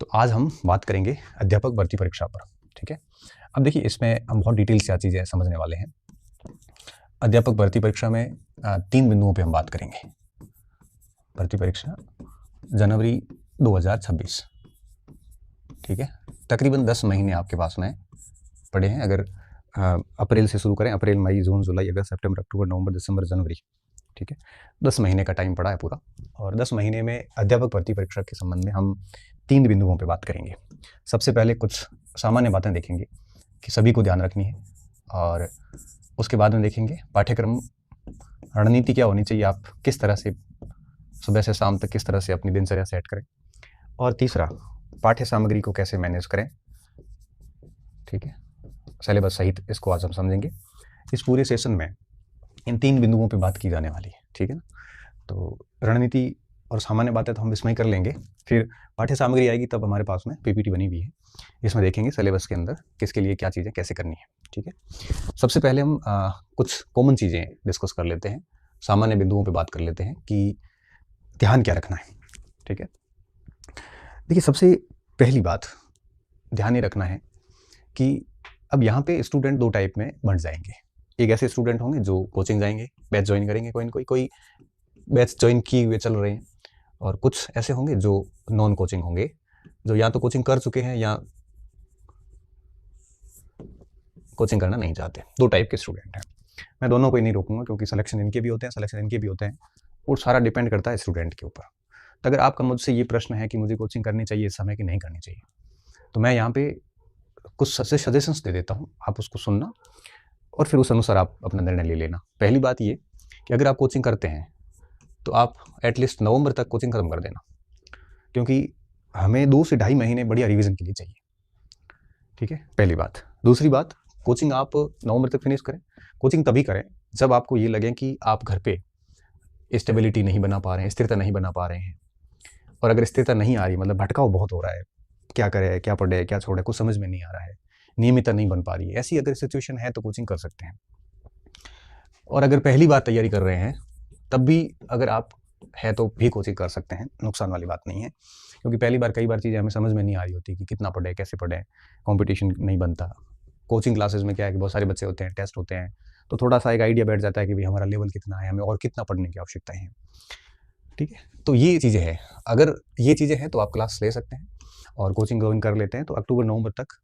तो आज हम बात करेंगे अध्यापक भर्ती परीक्षा पर। ठीक है, अब देखिए इसमें हम बहुत डिटेल से चीज़ें समझने वाले हैं। अध्यापक भर्ती परीक्षा में 3 बिंदुओं पे हम बात करेंगे। भर्ती परीक्षा जनवरी 2026। ठीक है, तकरीबन 10 महीने आपके पास में पड़े हैं। अगर अप्रैल से शुरू करें, अप्रैल, मई, जून, जुलाई, अगस्त, सितंबर, अक्टूबर, नवंबर, दिसंबर, जनवरी। ठीक है, 10 महीने का टाइम पड़ा है पूरा। और 10 महीने में अध्यापक भर्ती परीक्षा के संबंध में हम 3 बिंदुओं पे बात करेंगे। सबसे पहले कुछ सामान्य बातें देखेंगे कि सभी को ध्यान रखनी है, और उसके बाद में देखेंगे पाठ्यक्रम रणनीति क्या होनी चाहिए, आप किस तरह से सुबह से शाम तक किस तरह से अपनी दिनचर्या सेट करें, और तीसरा पाठ्य सामग्री को कैसे मैनेज करें। ठीक है, सिलेबस सहित इसको आज हम समझेंगे। इस पूरे सेशन में इन 3 बिंदुओं पे बात की जाने वाली है। ठीक है ना, तो रणनीति और सामान्य बातें तो हम इसमें ही कर लेंगे, फिर पाठ्य सामग्री आएगी तब हमारे पास में पीपीटी बनी हुई है, इसमें देखेंगे सिलेबस के अंदर किसके लिए क्या चीज़ें कैसे करनी है। ठीक है, सबसे पहले हम कुछ कॉमन चीज़ें डिस्कस कर लेते हैं, सामान्य बिंदुओं पे बात कर लेते हैं कि ध्यान क्या रखना है। ठीक है, देखिए सबसे पहली बात ध्यान ये रखना है कि अब यहाँ पे स्टूडेंट 2 टाइप में बंट जाएंगे। एक ऐसे स्टूडेंट होंगे जो कोचिंग जाएंगे, बैच ज्वाइन करेंगे, कोई बैच ज्वाइन किए हुए चल रहे हैं, और कुछ ऐसे होंगे जो नॉन कोचिंग होंगे, जो या तो कोचिंग कर चुके हैं या कोचिंग करना नहीं चाहते। 2 टाइप के स्टूडेंट हैं। मैं दोनों को ही नहीं रोकूंगा क्योंकि सिलेक्शन इनके भी होते हैं, सिलेक्शन इनके भी होते हैं, और सारा डिपेंड करता है स्टूडेंट के ऊपर। तो अगर आपका मुझसे ये प्रश्न है कि मुझे कोचिंग करनी चाहिए इस समय कि नहीं करनी चाहिए, तो मैं यहाँ पे कुछ सजेशंस दे देता हूँ, आप उसको सुनना और फिर उस अनुसार आप अपना निर्णय ले लेना। पहली बात ये कि अगर आप कोचिंग करते हैं तो आप एटलीस्ट नवंबर तक कोचिंग खत्म कर देना, क्योंकि हमें 2 से ढाई महीने बढ़िया रिवीजन के लिए चाहिए। ठीक है, पहली बात। दूसरी बात, कोचिंग आप नवंबर तक फिनिश करें। कोचिंग तभी करें जब आपको ये लगे कि आप घर पे स्टेबिलिटी नहीं बना पा रहे हैं, स्थिरता नहीं बना पा रहे हैं, और अगर स्थिरता नहीं आ रही, मतलब भटकाव बहुत हो रहा है, क्या करें, क्या पढ़े, क्या छोड़े, कुछ समझ में नहीं आ रहा है, नियमितता नहीं बन पा रही है, ऐसी अगर सिचुएशन है तो कोचिंग कर सकते हैं। और अगर पहली बार तैयारी कर रहे हैं तब भी अगर आप है तो भी कोचिंग कर सकते हैं, नुकसान वाली बात नहीं है, क्योंकि पहली बार कई बार चीज़ें हमें समझ में नहीं आ रही होती कि कितना पढ़े, कैसे पढ़े, कंपटीशन नहीं बनता। कोचिंग क्लासेस में क्या है कि बहुत सारे बच्चे होते हैं, टेस्ट होते हैं, तो थोड़ा सा एक आइडिया बैठ जाता है कि भाई हमारा लेवल कितना है, हमें और कितना पढ़ने की आवश्यकता है। ठीक है, तो ये चीज़ें हैं। अगर ये चीज़ें हैं तो आप क्लास ले सकते हैं और कोचिंग ज्वाइन कर लेते हैं, तो अक्टूबर नवंबर तक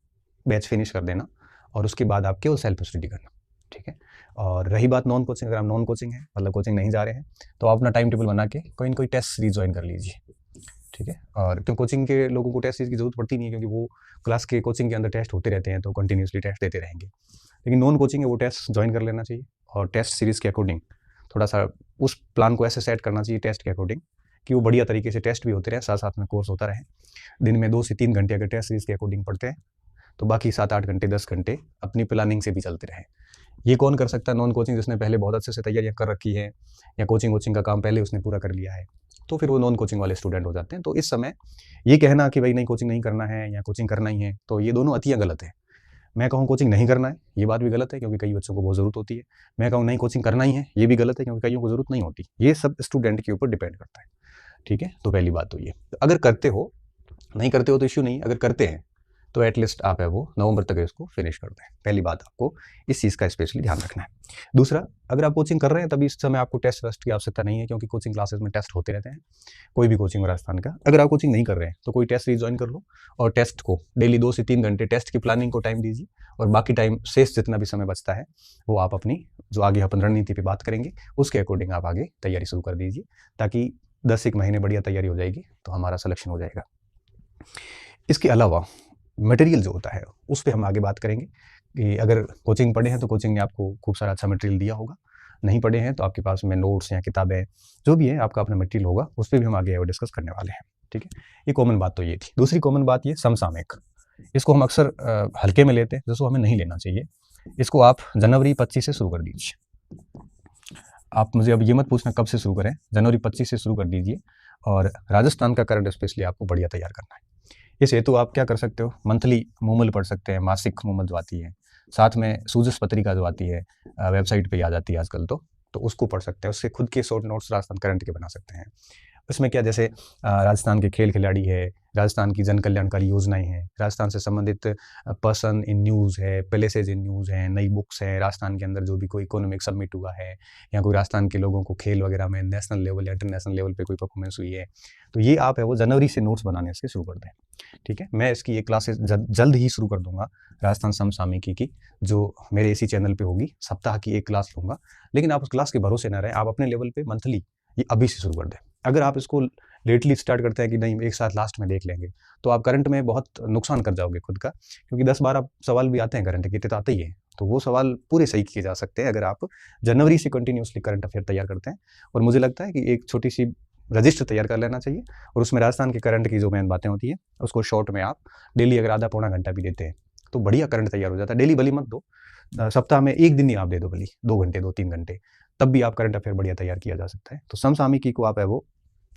बैच फिनिश कर देना, और उसके बाद आप केवल सेल्फ स्टडी करना। ठीक है, और रही बात नॉन कोचिंग, अगर आप नॉन कोचिंग है, मतलब कोचिंग नहीं जा रहे हैं, तो आप अपना टाइम टेबल बना के कोई ना कोई टेस्ट सीरीज ज्वाइन कर लीजिए। ठीक है, और क्यों कोचिंग के लोगों को टेस्ट सीरीज की जरूरत पड़ती नहीं है, क्योंकि वो क्लास के कोचिंग के अंदर टेस्ट होते रहते हैं, तो कंटिन्यूसली टेस्ट देते रहेंगे। लेकिन नॉन कोचिंग है, वो टेस्ट ज्वाइन कर लेना चाहिए, और टेस्ट सीरीज के अकॉर्डिंग थोड़ा सा उस प्लान को ऐसे सेट करना चाहिए टेस्ट के अकॉर्डिंग कि वो बढ़िया तरीके से टेस्ट भी होते रहे, साथ साथ में कोर्स होता रहे। दिन में 2 से 3 घंटे अगर टेस्ट सीरीज के अकॉर्डिंग पढ़ते हैं, तो बाकी 7-8 घंटे, 10 घंटे अपनी प्लानिंग से भी चलते रहे। ये कौन कर सकता है? नॉन कोचिंग, जिसने पहले बहुत अच्छे से तैयारियां कर रखी है, या कोचिंग वोचिंग का काम पहले उसने पूरा कर लिया है, तो फिर वो नॉन कोचिंग वाले स्टूडेंट हो जाते हैं। तो इस समय ये कहना कि भाई नहीं कोचिंग नहीं करना है या कोचिंग करना ही है, तो ये दोनों अतियाँ गलत है। मैं कहूँ कोचिंग नहीं करना है, ये बात भी गलत है, क्योंकि कई बच्चों को बहुत ज़रूरत होती है। मैं कहूँ नहीं कोचिंग करना ही है, ये भी गलत है, क्योंकि कईयों को ज़रूरत नहीं होती। ये सब स्टूडेंट के ऊपर डिपेंड करता है। ठीक है, तो पहली बात तो ये, अगर करते हो, नहीं करते हो तो इश्यू नहीं, अगर करते हैं तो एटलीस्ट आप है वो नवंबर तक इसको फिनिश कर दें। पहली बात आपको इस चीज़ का स्पेशली ध्यान रखना है। दूसरा, अगर आप कोचिंग कर रहे हैं तभी इस समय आपको टेस्ट वेस्ट की आवश्यकता नहीं है, क्योंकि कोचिंग क्लासेस में टेस्ट होते रहते हैं, कोई भी कोचिंग राजस्थान का। अगर आप कोचिंग नहीं कर रहे हैं तो कोई टेस्ट ज्वाइन कर लो, और टेस्ट को डेली 2 से 3 घंटे टेस्ट की प्लानिंग को टाइम दीजिए, और बाकी टाइम शेष जितना भी समय बचता है वो आप अपनी जो आगे अपन रणनीति पर बात करेंगे उसके अकॉर्डिंग आप आगे तैयारी शुरू कर दीजिए, ताकि 10-1 महीने बढ़िया तैयारी हो जाएगी तो हमारा सिलेक्शन हो जाएगा। इसके अलावा मटेरियल जो होता है उस पर हम आगे बात करेंगे कि अगर कोचिंग पढ़े हैं तो कोचिंग ने आपको खूब सारा अच्छा मटेरियल दिया होगा, नहीं पढ़े हैं तो आपके पास में नोट्स या किताबें जो भी है आपका अपना मटेरियल होगा, उस पर भी हम आगे डिस्कस करने वाले हैं। ठीक है, ये कॉमन बात तो ये थी। दूसरी कॉमन बात ये समसामयिक, इसको हम अक्सर हल्के में लेते हैं, जिसको हमें नहीं लेना चाहिए। इसको आप जनवरी 25 से शुरू कर दीजिए। आप मुझे अब ये मत पूछना कब से शुरू करें, जनवरी 25 से शुरू कर दीजिए, और राजस्थान का करंट स्पेशली आपको बढ़िया तैयार करना है। इस हेतु आप क्या कर सकते हो, मंथली मूमल पढ़ सकते हैं, मासिक मूमल जो आती है, साथ में सूजस पत्रिका जो आती है वेबसाइट पे आ जाती है आजकल, तो उसको पढ़ सकते हैं। उससे खुद के शॉर्ट नोट्स राजस्थान करंट के बना सकते हैं। उसमें क्या, जैसे राजस्थान के खेल खिलाड़ी है, राजस्थान की जन कल्याणकारी योजनाएं हैं, राजस्थान से संबंधित पर्सन इन न्यूज़ है, प्लेसेज इन न्यूज़ हैं, नई बुक्स हैं, राजस्थान के अंदर जो भी कोई इकोनॉमिक समिट हुआ है या कोई राजस्थान के लोगों को खेल वगैरह में नेशनल लेवल या इंटरनेशनल लेवल पे कोई परफॉर्मेंस हुई है, तो ये आप है वो जनवरी से नोट्स बनाने से शुरू कर दें। ठीक है, मैं इसकी एक क्लासेस जल्द ही शुरू कर दूंगा राजस्थान समसामयिकी की, जो मेरे इसी चैनल पे होगी। सप्ताह की एक क्लास लूँगा, लेकिन आप उस क्लास के भरोसे ना रहें, आप अपने लेवल पे मंथली ये अभी से शुरू कर दें। अगर आप इसको लेटली स्टार्ट करते हैं कि नहीं एक साथ लास्ट में देख लेंगे, तो आप करंट में बहुत नुकसान कर जाओगे खुद का, क्योंकि 10-12 सवाल भी आते हैं करंट के, तो आते ही है, तो वो सवाल पूरे सही किए जा सकते हैं अगर आप जनवरी से कंटिन्यूसली करंट अफेयर तैयार करते हैं। और मुझे लगता है कि एक छोटी सी रजिस्टर तैयार कर लेना चाहिए, और उसमें राजस्थान के करंट की जो मेन बातें होती है उसको शॉर्ट में आप डेली अगर आधा पौना घंटा भी देते हैं तो बढ़िया करंट तैयार हो जाता है। डेली भली मत दो, सप्ताह में एक दिन ही आप दे दो, भली 2 घंटे 2-3 घंटे, तब भी आप करंट अफेयर बढ़िया तैयार किया जा सकता है। तो समसामयिकी को आप है वो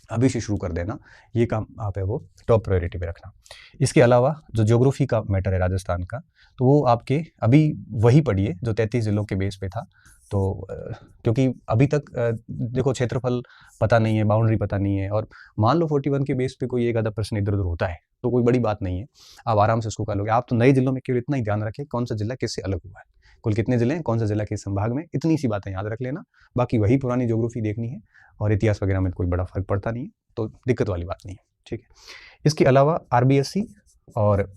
अभी से शुरू कर देना, ये काम आप है वो टॉप प्रायोरिटी पे रखना। इसके अलावा जो ज्योग्राफी का मैटर है राजस्थान का, तो वो आपके अभी वही पढ़िए जो 33 जिलों के बेस पे था। तो क्योंकि अभी तक देखो क्षेत्रफल पता नहीं है, बाउंड्री पता नहीं है, और मान लो 41 के बेस पे कोई एक आधा प्रश्न इधर उधर होता है तो कोई बड़ी बात नहीं है, आप आराम से उसको कर लोगे। आप तो नए जिलों में केवल इतना ही ध्यान रखें कौन सा जिला किससे अलग हुआ है, कुल कितने जिले हैं, कौन सा जिला किस संभाग में, इतनी सी बातें याद रख लेना। बाकी वही पुरानी ज्योग्राफी देखनी है, और इतिहास वगैरह में कोई बड़ा फर्क पड़ता नहीं है, तो दिक्कत वाली बात नहीं है। ठीक है, इसके अलावा आरबीएससी और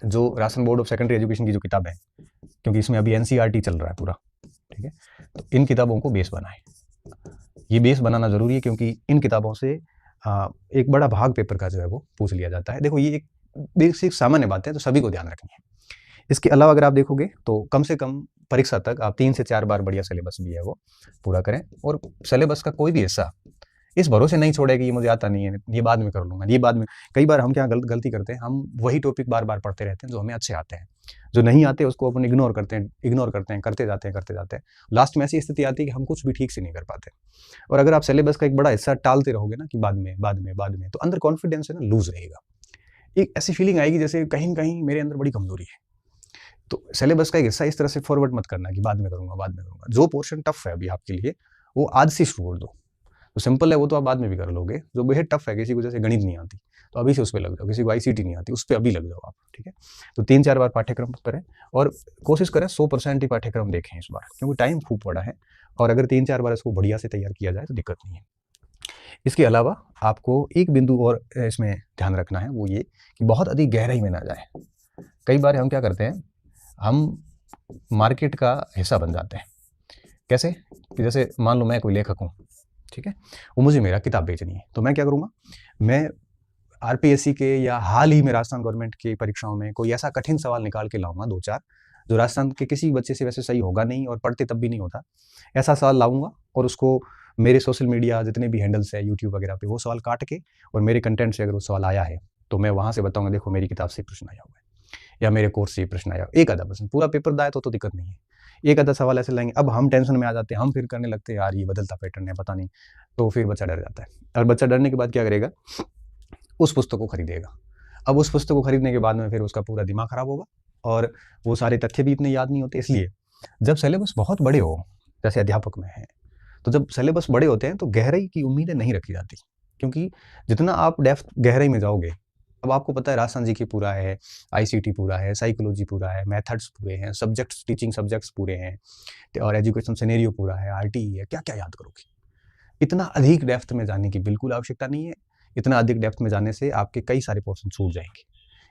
जो Rajasthan board of secondary education की जो किताब है, क्योंकि इसमें अभी एनसीईआरटी चल रहा है पूरा, ठीक है, तो इन किताबों को बेस बनाएं। ये बेस बनाना जरूरी है, क्योंकि इन किताबों से एक बड़ा भाग पेपर का जो है वो पूछ लिया जाता है। देखो ये एक बेसिक सामान्य बात है, तो सभी को ध्यान रखनी है। इसके अलावा अगर आप देखोगे तो कम से कम परीक्षा तक आप 3 से 4 बार बढ़िया सिलेबस भी है वो पूरा करें, और सिलेबस का कोई भी हिस्सा इस भरोसे नहीं छोड़े कि ये मुझे आता नहीं है, ये बाद में कर लूंगा, ये बाद में। कई बार हम क्या गलती करते हैं, हम वही टॉपिक बार बार पढ़ते रहते हैं जो हमें अच्छे आते हैं, जो नहीं आते उसको अपन इग्नोर करते हैं, करते जाते हैं। लास्ट में ऐसी स्थिति आती है कि हम कुछ भी ठीक से नहीं कर पाते। और अगर आप सिलेबस का एक बड़ा हिस्सा टालते रहोगे ना कि बाद में, तो अंदर कॉन्फिडेंस है ना लूज रहेगा। एक ऐसी फीलिंग आएगी जैसे कहीं कहीं मेरे अंदर बड़ी कमजोरी है। तो सिलेबस का एक हिस्सा इस तरह से फॉरवर्ड मत करना कि बाद में करूंगा। जो पोर्शन टफ है अभी आपके लिए वो आज से शुरू कर दो। तो सिंपल है वो तो आप बाद में भी कर लोगे। जो बेहद टफ है, किसी को जैसे गणित नहीं आती तो अभी से उस पर लग जाओ, किसी को आईसीटी नहीं आती उस पर अभी लग जाओ आप। ठीक है, तो 3-4 बार पाठ्यक्रम करें, और कोशिश करें 100% ही पाठ्यक्रम देखें इस बार, क्योंकि टाइम खूब पड़ा है, और अगर 3-4 बार इसको बढ़िया से तैयार किया जाए तो दिक्कत नहीं है। इसके अलावा आपको एक बिंदु और इसमें ध्यान रखना है, वो ये कि बहुत अधिक गहराई में ना जाए। कई बार हम क्या करते हैं, हम मार्केट का हिस्सा बन जाते हैं। कैसे कि जैसे मान लो मैं कोई लेखक हूँ, ठीक है, वो मुझे मेरा किताब बेचनी है, तो मैं क्या करूँगा, मैं आरपीएससी के या हाल ही में राजस्थान गवर्नमेंट की परीक्षाओं में कोई ऐसा कठिन सवाल निकाल के लाऊंगा 2-4, जो राजस्थान के किसी बच्चे से वैसे सही होगा नहीं और पढ़ते तब भी नहीं होता, ऐसा सवाल लाऊंगा, और उसको मेरे सोशल मीडिया जितने भी हैंडल्स है यूट्यूब वगैरह पे वो सवाल काट के, और मेरे कंटेंट से अगर वो सवाल आया है तो मैं वहाँ से बताऊँगा देखो मेरी किताब से प्रश्न आया हुआ है, या मेरे कोर्स से प्रश्न आया, एक आधा प्रश्न, पूरा पेपर दाए तो दिक्कत नहीं है, एक आधा सवाल ऐसे लाएंगे। अब हम टेंशन में आ जाते हैं, हम फिर करने लगते हैं यार ये बदलता पैटर्न है पता नहीं, तो फिर बच्चा डर जाता है, और बच्चा डरने के बाद क्या करेगा, उस पुस्तक को खरीदेगा। अब उस पुस्तक को खरीदने के बाद में फिर उसका पूरा दिमाग खराब होगा, और वो सारे तथ्य भी इतने याद नहीं होते। इसलिए जब सिलेबस बहुत बड़े हो, जैसे अध्यापक में है, तो जब सिलेबस बड़े होते हैं तो गहराई की उम्मीदें नहीं रखी जाती, क्योंकि जितना आप डेप्थ गहराई में जाओगे, अब आपको पता है राजस्थान जी की पूरा है, आईसीटी पूरा है, साइकोलॉजी पूरा है, मेथड्स पूरे हैं, सब्जेक्ट्स टीचिंग सब्जेक्ट्स पूरे हैं, और एजुकेशन सिनेरियो पूरा है, आरटीई है, क्या क्या याद करोगे। इतना अधिक डेप्थ में जाने की बिल्कुल आवश्यकता नहीं है। इतना अधिक डेप्थ में जाने से आपके कई सारे पोर्शन छूट जाएंगे।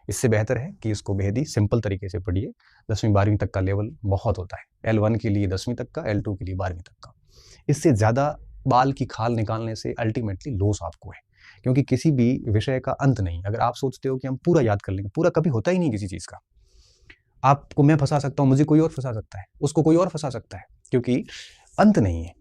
इससे बेहतर है कि इसको बेहद ही सिंपल तरीके से पढ़िए। 10वीं 12वीं तक का लेवल बहुत होता है, L1 के लिए 10वीं तक का, L2 के लिए 12वीं तक का। इससे ज़्यादा बाल की खाल निकालने से अल्टीमेटली लॉस आपको है, क्योंकि किसी भी विषय का अंत नहीं। अगर आप सोचते हो कि हम पूरा याद कर लेंगे, पूरा कभी होता ही नहीं किसी चीज़ का। आपको मैं फंसा सकता हूँ, मुझे कोई और फंसा सकता है, उसको कोई और फंसा सकता है, क्योंकि अंत नहीं है,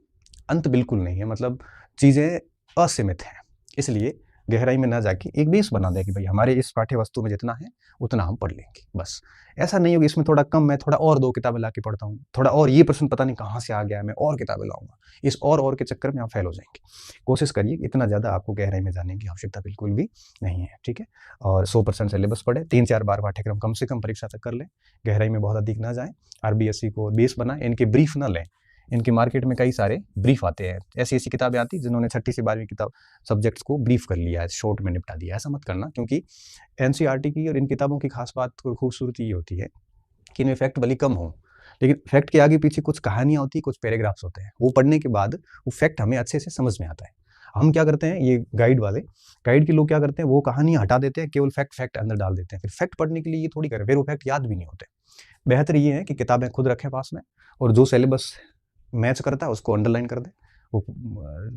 अंत बिल्कुल नहीं है, मतलब चीज़ें असीमित हैं। इसलिए गहराई में ना जाके एक बेस बना दे कि भाई हमारे इस पाठ्य वस्तु में जितना है उतना हम पढ़ लेंगे, बस। ऐसा नहीं होगा इसमें थोड़ा कम, मैं थोड़ा और 2 किताबें ला के पढ़ता हूँ, थोड़ा और ये प्रश्न पता नहीं कहाँ से आ गया है, मैं और किताबें लाऊंगा, इस और के चक्कर में आप फेल हो जाएंगे। कोशिश करिए, इतना ज़्यादा आपको गहराई में जाने की आवश्यकता बिल्कुल भी नहीं है, ठीक है। और 100% सिलेबस पढ़े, 3-4 बार पाठ्यक्रम कम से कम परीक्षा तक कर लें, गहराई में बहुत अधिक ना जाएं, आरबीएससी को बेस बनाएं, इनके ब्रीफ ना लें, इनके मार्केट में कई सारे ब्रीफ आते हैं, ऐसी ऐसी किताबें आती जिन्होंने 6ठी से 12वीं किताब सब्जेक्ट्स को ब्रीफ कर लिया है, शॉर्ट में निपटा दिया। ऐसा मत करना, क्योंकि एनसीईआरटी की और इन किताबों की खास बात और खूबसूरती ये होती है कि इनमें फैक्ट भले कम हो, लेकिन फैक्ट के आगे पीछे कुछ कहानियाँ होती है, कुछ पैराग्राफ्स होते हैं। वो पढ़ने के बाद वो फैक्ट हमें अच्छे से समझ में आता है। हम क्या करते हैं, ये गाइड के लोग क्या करते हैं, वो कहानियाँ हटा देते हैं, केवल फैक्ट अंदर डाल देते हैं। फिर फैक्ट पढ़ने के लिए ये थोड़ी करें, फिर वो फैक्ट याद भी नहीं होते। बेहतर ये है कि किताबें खुद रखें पास में, और जो सिलेबस मैच करता है उसको अंडरलाइन कर दें, वो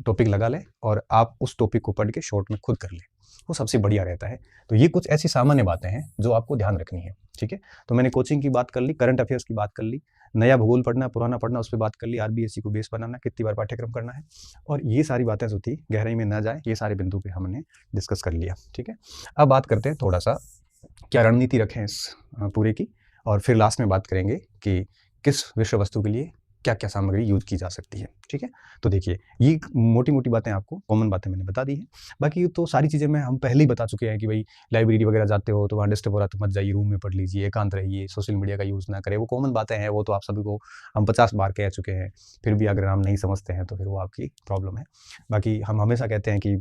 टॉपिक लगा लें और आप उस टॉपिक को पढ़ के शॉर्ट में खुद कर लें, वो सबसे बढ़िया रहता है। तो ये कुछ ऐसी सामान्य बातें हैं जो आपको ध्यान रखनी है, ठीक है। तो मैंने कोचिंग की बात कर ली, करंट अफेयर्स की बात कर ली, नया भूगोल पढ़ना, पुराना पढ़ना, उस पर बात कर ली, आरबीएससी को बेस बनाना, कितनी बार पाठ्यक्रम करना है, और ये सारी बातें जो थी गहराई में ना जाए, ये सारे बिंदु पे हमने डिस्कस कर लिया, ठीक है। अब बात करते हैं थोड़ा सा क्या रणनीति रखें इस पूरे की, और फिर लास्ट में बात करेंगे कि किस विषय वस्तु के लिए क्या क्या सामग्री यूज की जा सकती है, ठीक है। तो देखिए, ये मोटी मोटी बातें आपको, कॉमन बातें मैंने बता दी है। बाकी तो सारी चीज़ें मैं हम पहले ही बता चुके हैं कि भाई लाइब्रेरी वगैरह जाते हो तो वहाँ डिस्टर्ब हो रहा तो मत जाइए, रूम में पढ़ लीजिए, एकांत रहिए, सोशल मीडिया का यूज़ ना करें। वो कॉमन बातें हैं, वो तो आप सभी को हम 50 बार कह चुके हैं, फिर भी अगर हम नहीं समझते हैं तो फिर वो आपकी प्रॉब्लम है। बाकी हम हमेशा कहते हैं कि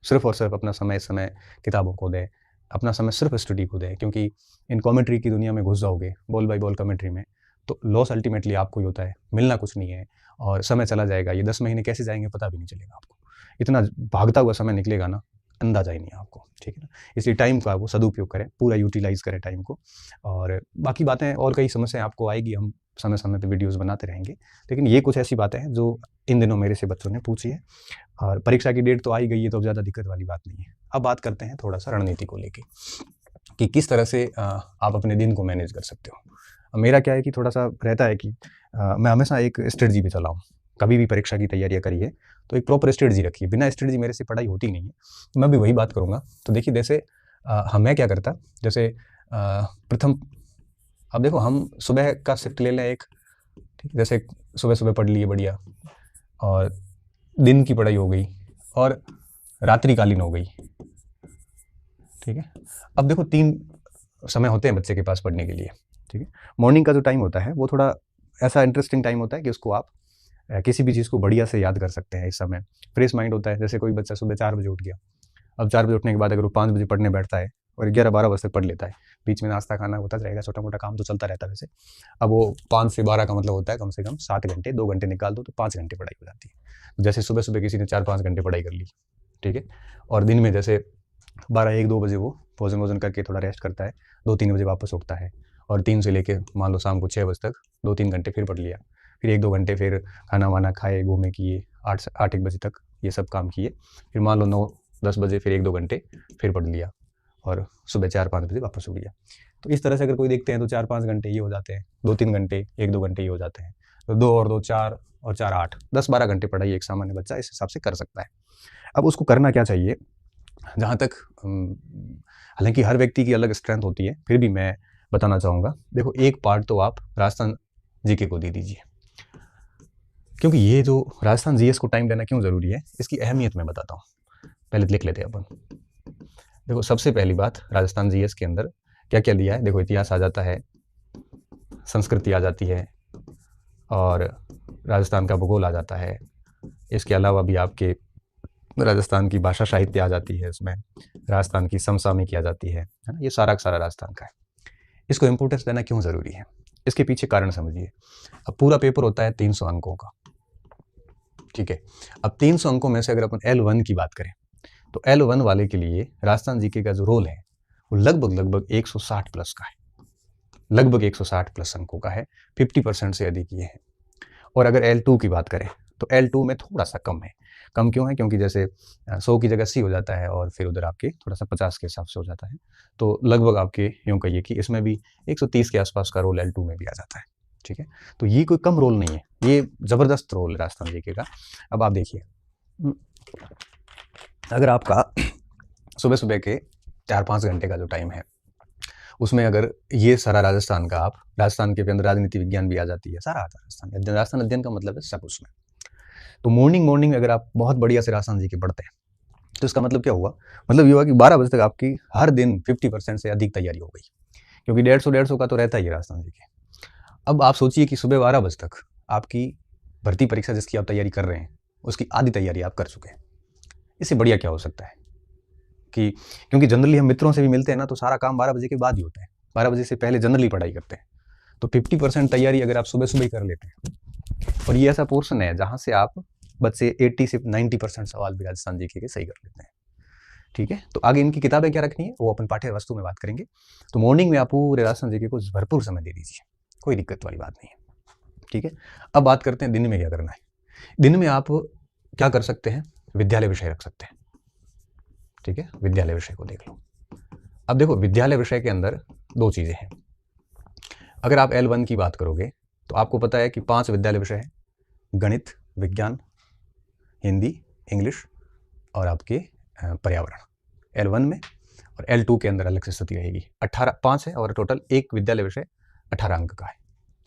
सिर्फ और सिर्फ अपना समय किताबों को दें, अपना समय सिर्फ स्टडी को दें, क्योंकि इन कॉमेंट्री की दुनिया में घुस जाओगे, बॉल बाई बॉल कॉमेंट्री में, तो लॉस अल्टीमेटली आपको ही होता है, मिलना कुछ नहीं है, और समय चला जाएगा। ये 10 महीने कैसे जाएंगे पता भी नहीं चलेगा आपको, इतना भागता हुआ समय निकलेगा ना, अंदाजा ही नहीं है आपको, ठीक है ना। इसलिए टाइम का वो सदुपयोग करें, पूरा यूटिलाइज करें टाइम को। और बाकी बातें और कई समस्याएं आपको आएगी, हम समय समय पे वीडियोस बनाते रहेंगे, लेकिन ये कुछ ऐसी बातें हैं जो इन दिनों मेरे से बच्चों ने पूछी है, और परीक्षा की डेट तो आ ही गई है, तो अब ज़्यादा दिक्कत वाली बात नहीं है। अब बात करते हैं थोड़ा सा रणनीति को लेके कि किस तरह से आप अपने दिन को मैनेज कर सकते हो। मेरा क्या है कि थोड़ा सा रहता है कि मैं हमेशा एक स्ट्रेटजी पे चला हूँ। कभी भी परीक्षा की तैयारियाँ करी है तो एक प्रॉपर स्ट्रेटजी रखी है, बिना स्ट्रेटजी मेरे से पढ़ाई होती नहीं है। मैं भी वही बात करूँगा। तो देखिए, जैसे मैं क्या करता, जैसे प्रथम, अब देखो हम सुबह का शिफ्ट ले लें एक, ठीक है, जैसे सुबह सुबह पढ़ लिए बढ़िया, और दिन की पढ़ाई हो गई और रात्रिकालीन हो गई, ठीक है। अब देखो 3 समय होते हैं बच्चे के पास पढ़ने के लिए, ठीक है। मॉर्निंग का जो टाइम होता है वो थोड़ा ऐसा इंटरेस्टिंग टाइम होता है कि उसको आप किसी भी चीज़ को बढ़िया से याद कर सकते हैं। इस समय फ्रेश माइंड होता है। जैसे कोई बच्चा सुबह 4 बजे उठ गया, अब 4 बजे उठने के बाद अगर वो 5 बजे पढ़ने बैठता है और 11-12 बजे तक पढ़ लेता है, बीच में नाश्ता खाना होता रहेगा, छोटा मोटा काम तो चलता रहता है वैसे। अब वो 5 से 12 का मतलब होता है कम से कम 7 घंटे, 2 घंटे निकाल दो तो 5 घंटे पढ़ाई हो जाती है। जैसे सुबह सुबह किसी ने 4-5 घंटे पढ़ाई कर ली, ठीक है, और दिन में जैसे 12-1-2 बजे वो भोजन वोजन करके थोड़ा रेस्ट करता है, 2-3 बजे वापस उठता है, और 3 से लेके मान लो शाम को 6 बजे तक 2-3 घंटे फिर पढ़ लिया, फिर 1-2 घंटे फिर खाना वाना खाए, घूमे किए, 8-1 बजे तक ये सब काम किए, फिर मान लो 9-10 बजे फिर 1-2 घंटे फिर पढ़ लिया, और सुबह 4-5 बजे वापस उठ गया। तो इस तरह से अगर कोई देखते हैं तो 4-5 घंटे ये हो जाते हैं, 2-3 घंटे, 1-2 घंटे ये हो जाते हैं, तो 2 और 2 4 और 4 8, 10-12 घंटे पढ़ाई एक सामान्य बच्चा इस हिसाब से कर सकता है। अब उसको करना क्या चाहिए, जहाँ तक हालांकि हर व्यक्ति की अलग स्ट्रेंथ होती है, फिर भी मैं बताना चाहूँगा। देखो, एक पार्ट तो आप राजस्थान जीके को दे दीजिए, क्योंकि ये जो राजस्थान जीएस को टाइम देना क्यों ज़रूरी है, इसकी अहमियत मैं बताता हूँ। पहले लिख लेते हैं अपन। देखो, सबसे पहली बात, राजस्थान जीएस के अंदर क्या क्या दिया है। देखो, इतिहास आ जाता है, संस्कृति आ जाती है, और राजस्थान का भूगोल आ जाता है। इसके अलावा भी आपके राजस्थान की भाषा साहित्य आ जाती है, इसमें राजस्थान की समसामयिकी आ जाती है ना। ये सारा का सारा राजस्थान का है। इसको इम्पोर्टेंस देना क्यों ज़रूरी है, इसके पीछे कारण समझिए। अब पूरा पेपर होता है 300 अंकों का, ठीक है। अब 300 अंकों में से अगर अपन L1 की बात करें तो L1 वाले के लिए राजस्थान जीके का जो रोल है वो लगभग 160 प्लस का है, लगभग 160 प्लस अंकों का है, 50% से अधिक ये है। और अगर L2 की बात करें तो L2 में थोड़ा सा कम है। कम क्यों है, क्योंकि जैसे 100 की जगह 80 हो जाता है, और फिर उधर आपके थोड़ा सा 50 के हिसाब से हो जाता है। तो लगभग आपके यूँ कहिए कि इसमें भी 130 के आसपास का रोल L2 में भी आ जाता है, ठीक है। तो ये कोई कम रोल नहीं है, ये ज़बरदस्त रोल है राजस्थान जीके का। अब आप देखिए, अगर आपका सुबह सुबह के 4-5 घंटे का जो टाइम है, उसमें अगर ये सारा राजस्थान का, आप राजस्थान के अंदर राजनीति विज्ञान भी आ जाती है, सारा आता है राजस्थान अध्ययन का मतलब है सब उसमें। तो मॉर्निंग में अगर आप बहुत बढ़िया से राजस्थान जी के पढ़ते हैं तो इसका मतलब क्या हुआ, मतलब ये हुआ कि 12 बजे तक आपकी हर दिन 50% से अधिक तैयारी हो गई, क्योंकि 150 का तो रहता ही है राजस्थान जी के। अब आप सोचिए कि सुबह 12 बजे तक आपकी भर्ती परीक्षा जिसकी आप तैयारी कर रहे हैं उसकी आधी तैयारी आप कर चुके हैं। इससे बढ़िया क्या हो सकता है कि क्योंकि जनरली हम मित्रों से भी मिलते हैं ना, तो सारा काम 12 बजे के बाद ही होता है, 12 बजे से पहले जनरली पढ़ाई करते हैं। तो 50% तैयारी अगर आप सुबह सुबह ही कर लेते हैं, और ये ऐसा पोर्शन है जहाँ से आप बच्चे 80 से 90% सवाल भी राजस्थान जीके के सही कर लेते हैं। ठीक है, तो आगे इनकी किताबें क्या रखनी है वो अपन पाठ्य वस्तु में बात करेंगे। तो मॉर्निंग में आप पूरे राजस्थान जीके को भरपूर समय दे दीजिए, कोई दिक्कत वाली बात नहीं है। ठीक है, अब बात करते हैं दिन में क्या करना है। दिन में आप क्या कर सकते हैं, विद्यालय विषय रख सकते हैं। ठीक है, विद्यालय विषय को देख लो। अब देखो विद्यालय विषय के अंदर दो चीज़ें हैं। अगर आप L1 की बात करोगे तो आपको पता है कि 5 विद्यालय विषय है, गणित, विज्ञान, हिंदी, इंग्लिश और आपके पर्यावरण L1 में, और L2 के अंदर अलग से स्थिति रहेगी। 5 है और टोटल एक विद्यालय विषय 18 अंक का है।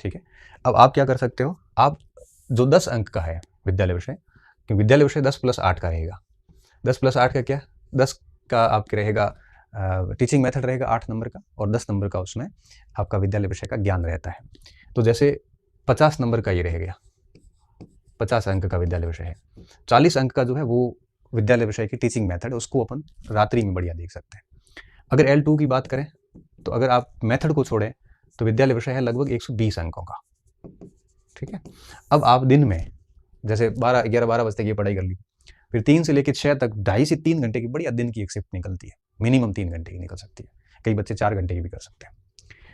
ठीक है, अब आप क्या कर सकते हो, आप जो 10 अंक का है विद्यालय विषय, क्योंकि विद्यालय विषय 10 + 8 का रहेगा। 10 + 8 का क्या, 10 का आपके रहेगा टीचिंग मेथड रहेगा 8 नंबर का, और 10 नंबर का उसमें आपका विद्यालय विषय का ज्ञान रहता है। तो जैसे 50 नंबर का ये रह गया, 50 अंक का विद्यालय विषय है। 40 अंक का जो है वो विद्यालय विषय की टीचिंग मेथड है, उसको अपन रात्रि में बढ़िया देख सकते हैं। अगर L2 की बात करें तो अगर आप मेथड को छोड़ें तो विद्यालय विषय है लगभग 120 अंकों का। ठीक है, अब आप दिन में जैसे 11-12 बजे तक ये पढ़ाई कर ली, फिर 3 से लेकर 6 तक 2.5 से 3 घंटे की बढ़िया दिन की एक शिफ्ट निकलती है, मिनिमम 3 घंटे की निकल सकती है, कई बच्चे 4 घंटे की भी कर सकते हैं।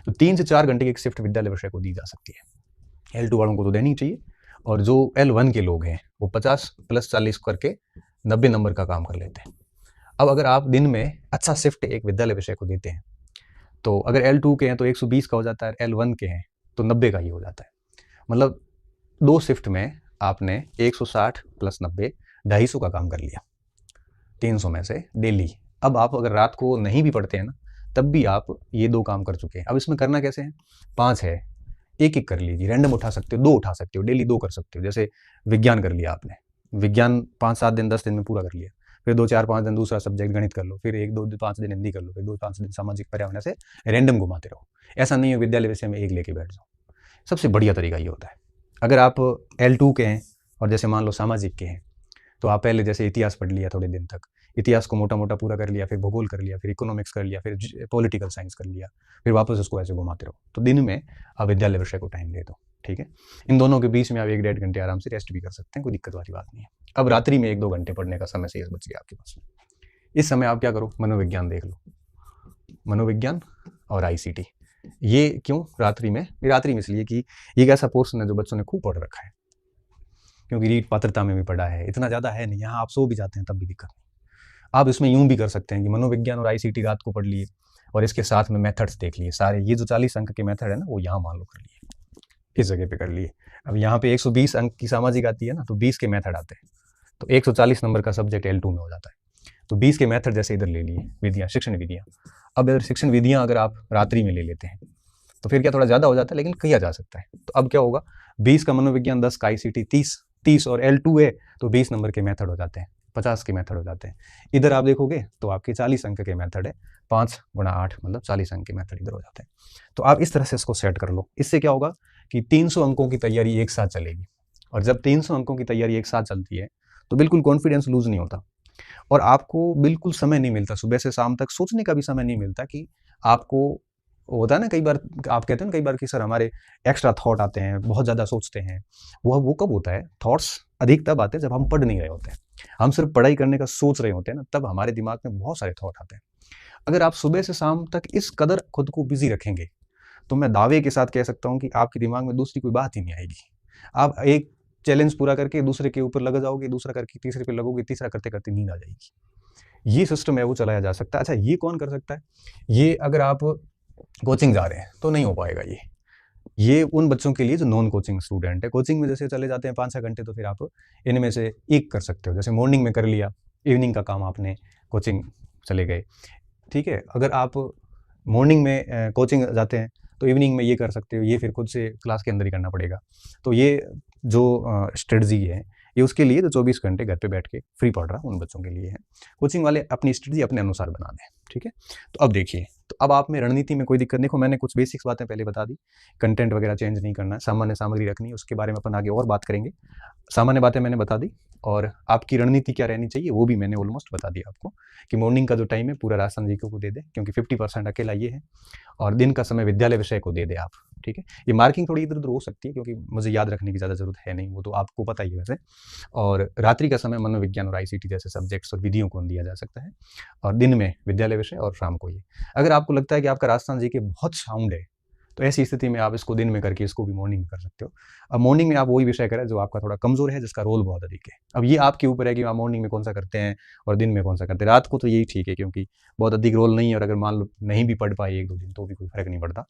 तो 3 से 4 घंटे की एक शिफ्ट विद्यालय विषय को दी जा सकती है। L2 वालों को तो देनी चाहिए, और जो L1 के लोग हैं वो 50 + 40 करके 90 नंबर का काम कर लेते हैं। अब अगर आप दिन में अच्छा शिफ्ट एक विद्यालय विषय को देते हैं तो अगर L2 के हैं तो 120 का हो जाता है, L1 के हैं तो 90 का ही हो जाता है। मतलब 2 शिफ्ट में आपने 160 + 90 250 का काम कर लिया 300 में से डेली। अब आप अगर रात को नहीं भी पढ़ते हैं ना, तब भी आप ये 2 काम कर चुके हैं। अब इसमें करना कैसे है, 5 है, एक कर लीजिए, रैंडम उठा सकते हो, 2 उठा सकते हो, डेली 2 कर सकते हो। जैसे विज्ञान कर लिया आपने, विज्ञान 5-7 दिन 10 दिन में पूरा कर लिया, फिर 2-4-5 दिन दूसरा सब्जेक्ट गणित कर लो, फिर 1-2-5 दिन हिंदी कर लो, फिर 2-5 दिन सामाजिक पर्यावरण, से रैंडम घुमाते रहो। ऐसा नहीं है विद्यालय विषय में एक लेके बैठ जाओ। सबसे बढ़िया तरीका ये होता है। अगर आप L2 के हैं और जैसे मान लो सामाजिक के हैं, तो आप पहले जैसे इतिहास पढ़ लिया थोड़े दिन तक, इतिहास को मोटा मोटा पूरा कर लिया, फिर भूगोल कर लिया, फिर इकोनॉमिक्स कर लिया, फिर पॉलिटिकल साइंस कर लिया, फिर वापस उसको ऐसे घुमाते रहो। तो दिन में आप विद्यालय विषय को टाइम दे दो। ठीक है, इन दोनों के बीच में आप 1-1.5 घंटे आराम से रेस्ट भी कर सकते हैं, कोई दिक्कत वाली बात नहीं है। अब रात्रि में 1-2 घंटे पढ़ने का समय शेष बच गया आपके पास में। इस समय आप क्या करो, मनोविज्ञान देख लो, मनोविज्ञान और ICT। ये क्यों रात्रि में, इसलिए कि ये एक ऐसा पोर्शन है जो बच्चों ने खूब पढ़ रखा है, क्योंकि रीट पात्रता में भी पढ़ा है, इतना ज़्यादा है नहीं, यहाँ आप सो भी जाते हैं तब भी दिक्कत नहीं। आप इसमें यूं भी कर सकते हैं कि मनोविज्ञान और ICT रात को पढ़ लिए और इसके साथ में मेथड्स देख लिए सारे। ये जो 40 अंक के मेथड है ना, वो यहाँ मान लो कर लिए, इस जगह पे कर लिए। अब यहाँ पे 120 अंक की सामाजिक आती है ना, तो 20 के मेथड आते हैं, तो 140 नंबर का सब्जेक्ट L2 में हो जाता है। तो 20 के मेथड जैसे इधर ले लिए, विधियाँ, शिक्षण विधियाँ। अब अगर शिक्षण विधियाँ अगर आप रात्रि में ले लेते हैं तो फिर क्या थोड़ा ज़्यादा हो जाता है, लेकिन किया जा सकता है। तो अब क्या होगा, 20 का मनोविज्ञान, 10 का ICT, 30 और L2 है तो 20 नंबर के मेथड हो जाते हैं, 50 के मेथड हो जाते हैं। इधर आप देखोगे तो आपके 40 अंक के मेथड है, 5 × 8 मतलब 40 अंक के मेथड इधर हो जाते हैं। तो आप इस तरह से इसको सेट कर लो। इससे क्या होगा कि 300 अंकों की तैयारी एक साथ चलेगी, और जब 300 अंकों की तैयारी एक साथ चलती है तो बिल्कुल कॉन्फिडेंस लूज नहीं होता, और आपको बिल्कुल समय नहीं मिलता, सुबह से शाम तक सोचने का भी समय नहीं मिलता कि आपको होता है ना, कई बार आप कहते हैं ना कई बार कि सर हमारे एक्स्ट्रा थॉट आते हैं, बहुत ज़्यादा सोचते हैं। वो कब होता है, थॉट्स अधिक तब आते हैं जब हम पढ़ नहीं रहे होते हैं, हम सिर्फ पढ़ाई करने का सोच रहे होते हैं ना, तब हमारे दिमाग में बहुत सारे थॉट आते हैं। अगर आप सुबह से शाम तक इस कदर खुद को बिजी रखेंगे तो मैं दावे के साथ कह सकता हूँ कि आपके दिमाग में दूसरी कोई बात ही नहीं आएगी। आप एक चैलेंज पूरा करके दूसरे के ऊपर लग जाओगे, दूसरा करके तीसरे पे लगोगे, तीसरा करते करते नींद आ जाएगी। ये सिस्टम है वो चलाया जा सकता है। अच्छा, ये कौन कर सकता है, ये अगर आप कोचिंग जा रहे हैं तो नहीं हो पाएगा। ये उन बच्चों के लिए जो नॉन कोचिंग स्टूडेंट है, कोचिंग में जैसे चले जाते हैं 5-6 घंटे, तो फिर आप इनमें से एक कर सकते हो। जैसे मॉर्निंग में कर लिया, इवनिंग का काम आपने कोचिंग चले गए। ठीक है, अगर आप मॉर्निंग में कोचिंग जाते हैं तो इवनिंग में ये कर सकते हो, ये फिर खुद से क्लास के अंदर ही करना पड़ेगा। तो ये जो स्ट्रेटजी है ये उसके लिए जो 24 घंटे घर पे बैठ के फ्री पढ़ रहा उन बच्चों के लिए है। कोचिंग वाले अपनी स्ट्रेटजी अपने अनुसार बना दें। ठीक है, तो अब देखिए, तो अब आप में रणनीति में कोई दिक्कत, देखो मैंने कुछ बेसिक्स बातें पहले बता दी, कंटेंट वगैरह चेंज नहीं करना है, सामान्य सामग्री रखनी है, उसके बारे में अपन आगे और बात करेंगे। सामान्य बातें मैंने बता दी, और आपकी रणनीति क्या रहनी चाहिए वो भी मैंने ऑलमोस्ट बता दिया आपको, कि मॉर्निंग का जो टाइम है पूरा राजस्थान जीके को दे दे, क्योंकि 50% अकेला ये है, और दिन का समय विद्यालय विषय को दे दे आप, ठीक है। ये मार्किंग थोड़ी इधर उधर हो सकती है, क्योंकि मुझे याद रखने की ज़्यादा जरूरत है नहीं, वो तो आपको पता ही है वैसे। और रात्रि का समय मनोविज्ञान और आईसीटी जैसे सब्जेक्ट्स और विधियों को दिया जा सकता है, और दिन में विद्यालय विषय, और शाम को ये। अगर आपको लगता है कि आपका राजस्थान जीके बहुत साउंड है, तो ऐसी स्थिति में आप इसको दिन में करके इसको भी मॉर्निंग में कर सकते हो। अब मॉर्निंग में आप वही विषय करें जो आपका थोड़ा कमजोर है, जिसका रोल बहुत अधिक है। अब ये आपके ऊपर है कि आप मॉर्निंग में कौन सा करते हैं और दिन में कौन सा करते हैं। रात को तो यही ठीक है, क्योंकि बहुत अधिक रोल नहीं है, और अगर मान लो नहीं भी पढ़ पाए 1-2 दिन तो भी कोई फर्क नहीं पड़ता,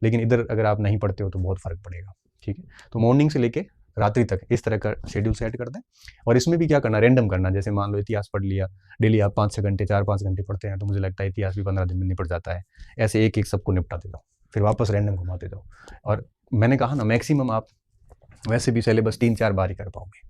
लेकिन इधर अगर आप नहीं पढ़ते हो तो बहुत फर्क पड़ेगा, ठीक है। तो मॉर्निंग से लेके रात्रि तक इस तरह का शेड्यूल सेट कर दें। और इसमें भी क्या करना, रैंडम करना, जैसे मान लो इतिहास पढ़ लिया, डेली आप 5-6 घंटे 4-5 घंटे पढ़ते हैं, तो मुझे लगता है इतिहास भी 15 दिन में निपट जाता है। ऐसे एक एक सबको निपटाते जाओ, फिर वापस रैंडम घुमाते जाओ। और मैंने कहा ना, मैक्सिमम आप वैसे भी सिलेबस 3-4 बार ही कर पाओगे,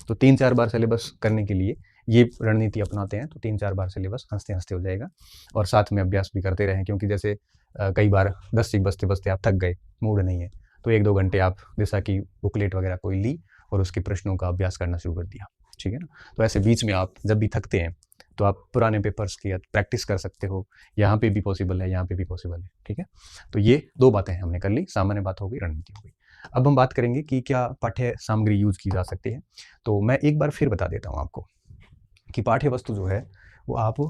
तो 3-4 बार सिलेबस करने के लिए ये रणनीति अपनाते हैं, तो 3-4 बार सिलेबस हंसते हंसते हो जाएगा। और साथ में अभ्यास भी करते रहें, क्योंकि जैसे कई बार 10 सीख बजते बजते आप थक गए, मूड नहीं है, तो 1-2 घंटे आप दिशा की बुकलेट वगैरह कोई ली और उसके प्रश्नों का अभ्यास करना शुरू कर दिया, ठीक है ना। तो ऐसे बीच में आप जब भी थकते हैं तो आप पुराने पेपर्स की प्रैक्टिस कर सकते हो, यहाँ पे भी पॉसिबल है, यहाँ पे भी पॉसिबल है, ठीक है। तो ये 2 बातें हमने कर ली, सामान्य बात हो गई, रणनीति हो गई। अब हम बात करेंगे कि क्या पाठ्य सामग्री यूज की जा सकती है। तो मैं एक बार फिर बता देता हूँ आपको कि पाठ्य वस्तु जो है वो आप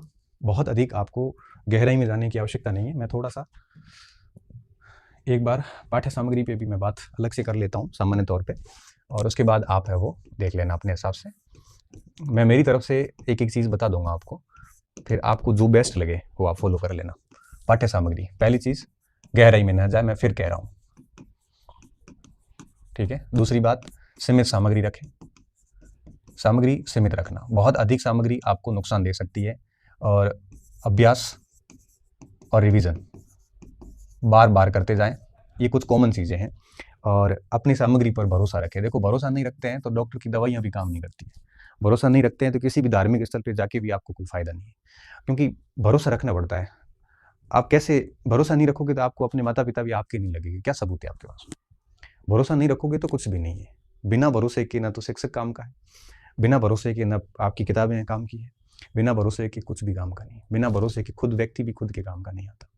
बहुत अधिक, आपको गहराई में जाने की आवश्यकता नहीं है। मैं थोड़ा सा एक बार पाठ्य सामग्री पे भी मैं बात अलग से कर लेता हूँ सामान्य तौर पे, और उसके बाद आप है वो देख लेना अपने हिसाब से। मैं मेरी तरफ से एक एक चीज़ बता दूंगा आपको, फिर आपको जो बेस्ट लगे वो आप फॉलो कर लेना। पाठ्य सामग्री, पहली चीज़ गहराई में न जाए, मैं फिर कह रहा हूँ, ठीक है। दूसरी बात, सीमित सामग्री रखें, सामग्री सीमित रखना। बहुत अधिक सामग्री आपको नुकसान दे सकती है, और अभ्यास और रिवीजन बार बार करते जाएं, ये कुछ कॉमन चीज़ें हैं। और अपनी सामग्री पर भरोसा रखें। देखो, भरोसा नहीं रखते हैं तो डॉक्टर की दवाइयाँ भी काम नहीं करती है, भरोसा नहीं रखते हैं तो किसी भी धार्मिक स्थल पर जाके भी आपको कोई फायदा नहीं है, क्योंकि भरोसा रखना पड़ता है। आप कैसे भरोसा नहीं रखोगे तो आपको अपने माता पिता भी आपके नहीं लगेंगे, क्या सबूत है आपके पास। भरोसा नहीं रखोगे तो कुछ भी नहीं है। बिना भरोसे के ना तो शिक्षक काम का है, बिना भरोसे के ना आपकी किताबें काम की है, बिना भरोसे के कुछ भी काम का नहीं, बिना भरोसे के खुद व्यक्ति भी खुद के काम का नहीं आता।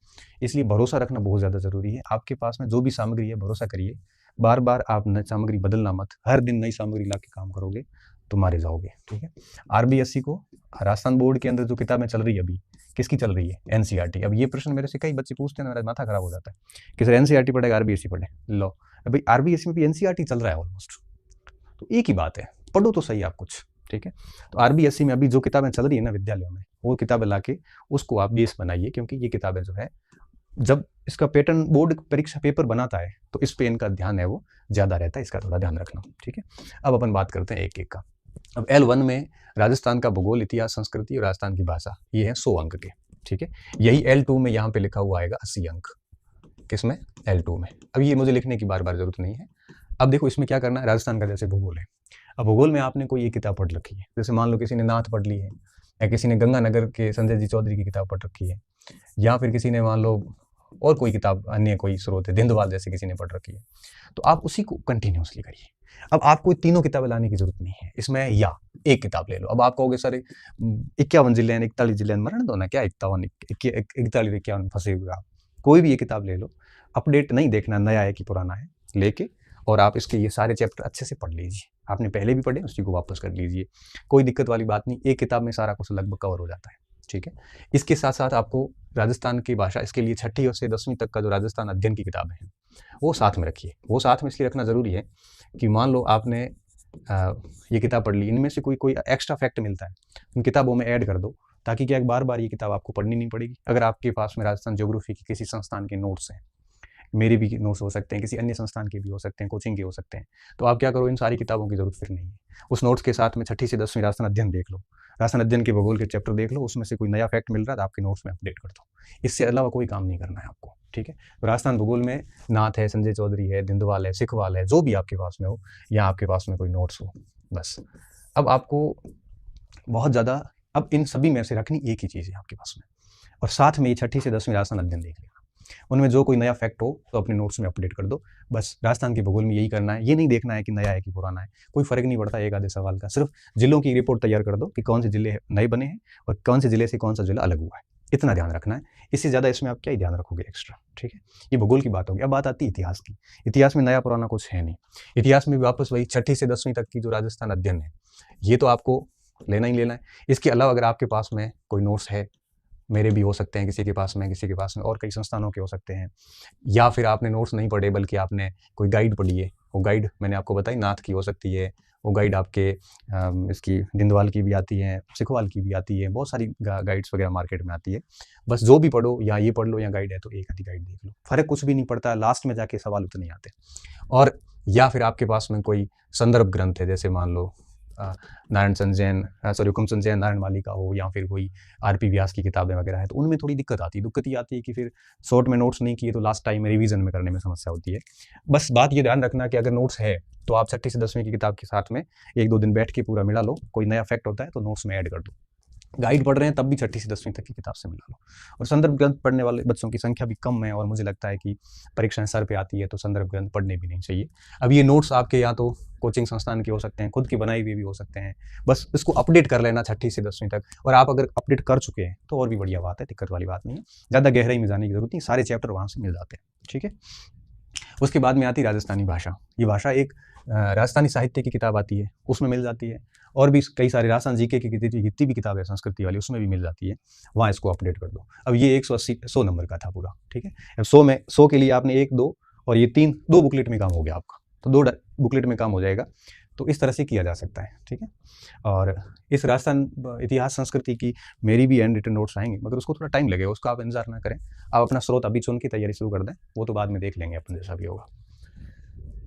इसलिए भरोसा रखना बहुत ज़्यादा ज़रूरी है। आपके पास में जो भी सामग्री है, भरोसा करिए, बार बार आप नई सामग्री बदलना मत। हर दिन नई सामग्री ला के काम करोगे तो मारे जाओगे, ठीक है। आरबीएससी को, राजस्थान बोर्ड के अंदर जो किताबें चल रही है अभी, किसकी चल रही है? एनसीईआरटी। अब ये प्रश्न मेरे से कई बच्चे पूछते हैं, मेरा माथा खराब हो जाता है कि सर एनसीईआरटी पढ़ेगा आरबीएससी पढ़े। लो अभी आरबीएससी में भी एनसीईआरटी चल रहा है ऑलमोस्ट, तो एक ही बात है, पढ़ो तो सही आप कुछ, ठीक है। तो आरबीएससी में अभी जो किताबें चल रही है ना विद्यालयों में, वो किताबें लाके उसको आप बेस बनाइए, क्योंकि ये किताबें जो है, जब इसका पैटर्न बोर्ड परीक्षा पेपर बनाता है तो इस पे इनका ध्यान है वो ज़्यादा रहता है, इसका थोड़ा ध्यान रखना, ठीक है। अब अपन बात करते हैं एक एक का। अब L1 में राजस्थान का भूगोल, इतिहास, संस्कृति और राजस्थान की भाषा, ये है 100 अंक के, ठीक है। यही L2 में यहाँ पे लिखा हुआ आएगा 80 अंक, किसमें? L2 में। अब ये मुझे लिखने की बार बार जरूरत नहीं है। अब देखो इसमें क्या करना है, राजस्थान का जैसे भूगोल है, अब भूगोल में आपने कोई एक किताब पढ़ रखी है, जैसे मान लो किसी ने नाथ पढ़ ली है, या किसी ने गंगानगर के संजय जी चौधरी की किताब पढ़ रखी है, या फिर किसी ने मान लो और कोई किताब, अन्य कोई स्रोत है, दिंदवाल जैसे किसी ने पढ़ रखी है, तो आप उसी को कंटिन्यूसली करिए। अब आपको तीनों किताबें लाने की जरूरत नहीं है इसमें, या एक किताब ले लो। अब आप कहोगे सर 51 जिले हैं, 41 जिले हैं, मरण दो ना, क्या 51 41 51 फंसे हुए आप, कोई भी ये किताब ले लो। अपडेट नहीं देखना नया है कि पुराना है, लेके और आप इसके ये सारे चैप्टर अच्छे से पढ़ लीजिए। आपने पहले भी पढ़े, उसी को वापस कर लीजिए, कोई दिक्कत वाली बात नहीं, एक किताब में सारा कुछ लगभग कवर हो जाता है, ठीक है। इसके साथ साथ आपको राजस्थान की भाषा, इसके लिए 6ठी से 10वीं तक का जो राजस्थान अध्ययन की किताबें हैं वो साथ में रखिए। वो साथ में इसलिए रखना ज़रूरी है कि मान लो आपने ये किताब पढ़ ली, इनमें से कोई एक्स्ट्रा फैक्ट मिलता है, उन किताबों में ऐड कर दो, ताकि क्या बार बार ये किताब आपको पढ़नी नहीं पड़ेगी। अगर आपके पास में राजस्थान ज्योग्राफी की किसी संस्थान के नोट्स हैं, मेरे भी नोट्स हो सकते हैं, किसी अन्य संस्थान के भी हो सकते हैं, कोचिंग के हो सकते हैं, तो आप क्या करो, इन सारी किताबों की जरूरत फिर नहीं है। उस नोट्स के साथ में 6ठी से 10वीं राजस्थान अध्ययन देख लो, राजस्थान अध्ययन के भूगोल के चैप्टर देख लो, उसमें से कोई नया फैक्ट मिल रहा है तो आपके नोट्स में अपडेट कर दो। इससे अलावा कोई काम नहीं करना है आपको, ठीक है। तो राजस्थान भूगोल में नाथ है, संजय चौधरी है, दिंदवाल है, सिखवाल है, जो भी आपके पास में हो, या आपके पास में कोई नोट्स हो, बस। अब आपको बहुत ज़्यादा, अब इन सभी में से रखनी एक ही चीज़ है आपके पास में, और साथ में ये 6ठी से 10वीं राजस्थान अध्ययन देख लेना। उनमें जो कोई नया फैक्ट हो तो अपने नोट्स में अपडेट कर दो। बस राजस्थान के भूगोल में यही करना है, ये नहीं देखना है कि नया है कि पुराना है, कोई फर्क नहीं पड़ता एक आधे सवाल का। सिर्फ जिलों की रिपोर्ट तैयार कर दो कि कौन से जिले नए बने हैं और कौन से जिले से कौन सा जिला अलग हुआ है, इतना ध्यान रखना है। इससे ज़्यादा इसमें आप क्या ही ध्यान रखोगे एक्स्ट्रा, ठीक है। ये भूगोल की बात होगी। अब बात आती है इतिहास की। इतिहास में नया पुराना कुछ है नहीं। इतिहास में भी वापस वही 6ठी से 10वीं तक की जो राजस्थान अध्ययन है, ये तो आपको लेना ही लेना है। इसके अलावा अगर आपके पास में कोई नोट्स है, मेरे भी हो सकते हैं, किसी के पास में और कई संस्थानों के हो सकते हैं, या फिर आपने नोट्स नहीं पढ़े बल्कि आपने कोई गाइड पढ़ी है, वो गाइड मैंने आपको बताई नाथ की हो सकती है, वो गाइड आपके इसकी दिंदवाल की भी आती है, सिखवाल की भी आती है, बहुत सारी गाइड्स वगैरह मार्केट में आती है। बस जो भी पढ़ो, या ये पढ़ लो या गाइड है तो एक आधी गाइड देख लो, फर्क कुछ भी नहीं पड़ता, लास्ट में जाके सवाल उतने ही आते। और या फिर आपके पास में कोई संदर्भ ग्रंथ है, जैसे मान लो नारायण संजैन हुकुम संजैन नारायण वाली का हो, या फिर कोई आरपी व्यास की किताबें वगैरह है, तो उनमें थोड़ी दिक्कत आती है कि फिर शॉर्ट में नोट्स नहीं किए तो लास्ट टाइम में रिवीजन में करने में समस्या होती है। बस बात ये ध्यान रखना कि अगर नोट्स है तो आप 6ठी से 10वीं की किताब के साथ में 1-2 दिन बैठ के पूरा मिला लो, कोई नया फैक्ट होता है तो नोट्स में ऐड कर दो। गाइड पढ़ रहे हैं तब भी 6ठी से 10वीं तक की किताब से मिला लो। और संदर्भ ग्रंथ पढ़ने वाले बच्चों की संख्या भी कम है, और मुझे लगता है कि परीक्षाएं सर पे आती है तो संदर्भ ग्रंथ पढ़ने भी नहीं चाहिए। अब ये नोट्स आपके या तो कोचिंग संस्थान के हो सकते हैं, खुद की बनाई हुई भी हो सकते हैं, बस इसको अपडेट कर लेना 6ठी से 10वीं तक। और आप अगर अपडेट कर चुके हैं तो और भी बढ़िया बात है, दिक्कत वाली बात नहीं है, ज़्यादा गहराई में जाने की जरूरत नहीं, सारे चैप्टर वहाँ से मिल जाते हैं, ठीक है। उसके बाद में आती राजस्थानी भाषा। ये भाषा एक राजस्थानी साहित्य की किताब आती है, उसमें मिल जाती है, और भी कई सारे राजस्थान जीके की जितनी भी किताब है संस्कृति वाली, उसमें भी मिल जाती है, वहाँ इसको अपडेट कर दो। अब ये 100 नंबर का था पूरा, ठीक है। अब 100 के लिए आपने 1, 2 और ये 3, 2 बुकलेट में काम हो गया आपका, तो 2 बुकलेट में काम हो जाएगा। तो इस तरह से किया जा सकता है, ठीक है। और इस राजस्थान इतिहास संस्कृति की मेरी भी हैंड रिटन नोट्स आएंगे, मगर उसको थोड़ा टाइम लगेगा, उसका आप इंतजार ना करें। आप अपना स्रोत अभी चुन के तैयारी शुरू कर दें, वो तो बाद में देख लेंगे अपन जैसा भी होगा।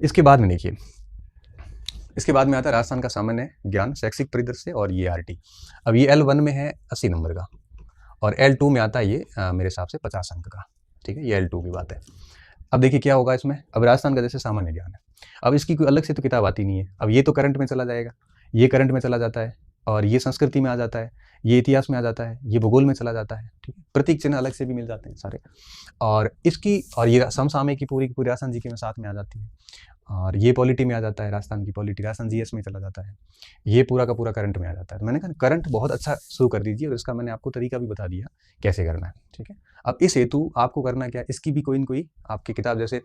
इसके बाद में देखिए, इसके बाद में आता है राजस्थान का सामान्य ज्ञान, शैक्षिक परिदृश्य, और ये आरटी। अब ये L1 में है 80 नंबर का, और L2 में आता है ये मेरे हिसाब से 50 अंक का, ठीक है। ये L2 की बात है। अब देखिए क्या होगा इसमें। अब राजस्थान का जैसे सामान्य ज्ञान है, अब इसकी कोई अलग से तो किताब आती नहीं है। अब ये तो करंट में चला जाएगा, ये करंट में चला जाता है, और ये संस्कृति में आ जाता है, ये इतिहास में आ जाता है, ये भूगोल में चला जाता है, ठीक है। प्रतीक चिन्ह अलग से भी मिल जाते हैं सारे, और इसकी और ये समसामयिक की पूरी राजस्थान जीके में साथ में आ जाती है, और ये पॉलिटी में आ जाता है, राजस्थान की पॉलिटी राजस्थान जीएस में चला जाता है, ये पूरा का पूरा करंट में आ जाता है। तो मैंने कहा करंट बहुत अच्छा शुरू कर दीजिए, और इसका मैंने आपको तरीका भी बता दिया कैसे करना है, ठीक है। अब इस हेतु आपको करना क्या है, इसकी भी कोई न कोई आपकी किताब, जैसे